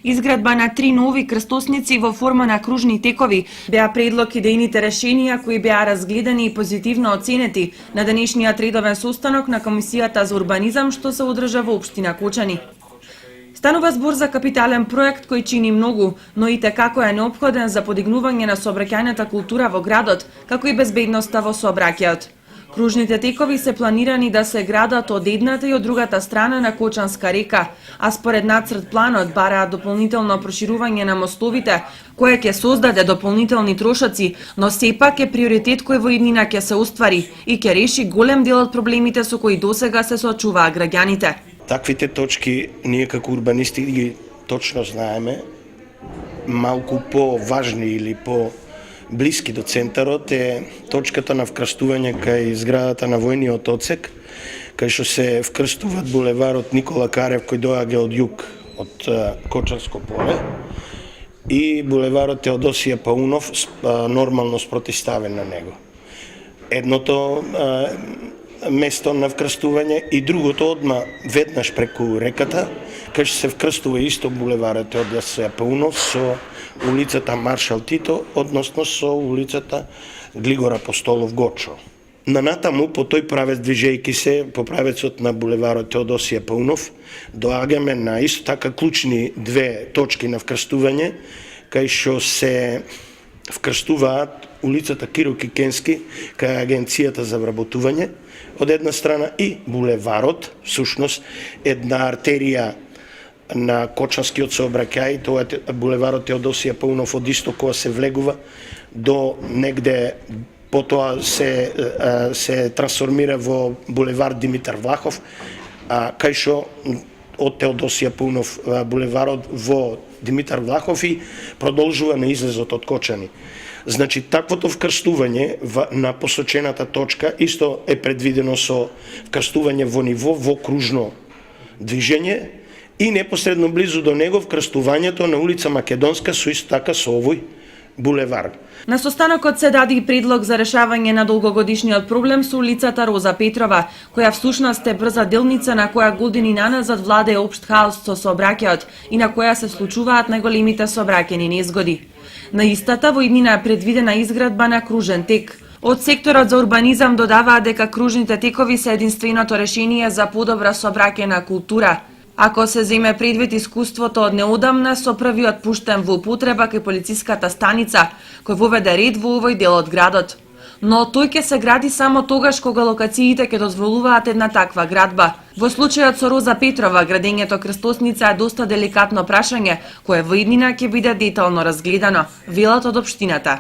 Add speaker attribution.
Speaker 1: Изградба на 3 нови крстосници во форма на кружни текови беа предлог идејните решенија кои беа разгледани и позитивно оценети на денешниот редовен состанок на Комисијата за урбанизам што се одржа во општина Кочани. Станува збор за капитален проект кој чини многу, но и како е неопходен за подигнување на сообраќајната култура во градот, како и безбедноста во сообраќајот. Кружните текови се планирани да се градат од едната и од другата страна на Кочанска река, а според нацрт планот бараат дополнително проширување на мостовите, кое ќе создаде дополнителни трошоци, но сепак е приоритет кој во иднина ќе се оствари и ќе реши голем дел од проблемите со кои досега се соочуваат граѓаните.
Speaker 2: Таквите точки ние како урбанисти ги точно знаеме, малку по-важни или по-блиски до центарот е точката на вкрстување кај зградата на војниот одсек, кај што се вкрстуваат булеварот Никола Карев кој доаѓа од југ од Кочанско поле и булеварот Теодосија Паунов нормално спротиставен на него. Едното место на вкрстување и другото одма веднаш преку реката, кај што се вкрстува исто булеварот Теодосија Паунов со улицата Маршал Тито, односно со улицата Глигор Апостолов Гочо. Нанатаму по тој правец движејќи се по правецот на булеварот Теодосија Паунов, доаѓаме на исто така клучни две точки на вкрстување, кај што се вкрстуваат улицата Киро Кикенски кај Агенцијата за вработување од една страна и булеварот, всушност една артерија на Кочанскиот сообраќај, тоа е булеварот Теодосија Паунов од исток кога се влегува до негде потоа се трансформира во булевар Димитар Влахов, кај што од Теодосија Паунов булеварот во Димитар Влахов и продолжува на излезот од Кочани. Значи, таквото вкрстување на посочената точка исто е предвидено со вкрстување во ниво во кружно движење и непосредно близу до него вкрстувањето на улица Македонска со исто така со овој булевар.
Speaker 1: На состанокот се даде и предлог за решавање на долгогодишниот проблем со улицата Роза Петрова, која всушност е брза делница на која години наназад владее општ хаос со сообраќајот и на која се случуваат најголемите сообраќајни незгоди. На истата во иднина е предвидена изградба на кружен тек. Од секторот за урбанизам додаваат дека кружните текови се единственото решение за подобра сообраќајна култура. Ако се земе предвид искуството од неодамна со првиот пуштен во употреба кај полициската станица, кој воведе ред во овој дел од градот. Но тој ќе се гради само тогаш кога локациите ќе дозволуваат една таква градба. Во случајот со Роза Петрова, градењето крстосница е доста деликатно прашање, кое во иднина ќе биде детално разгледано, велат од општината.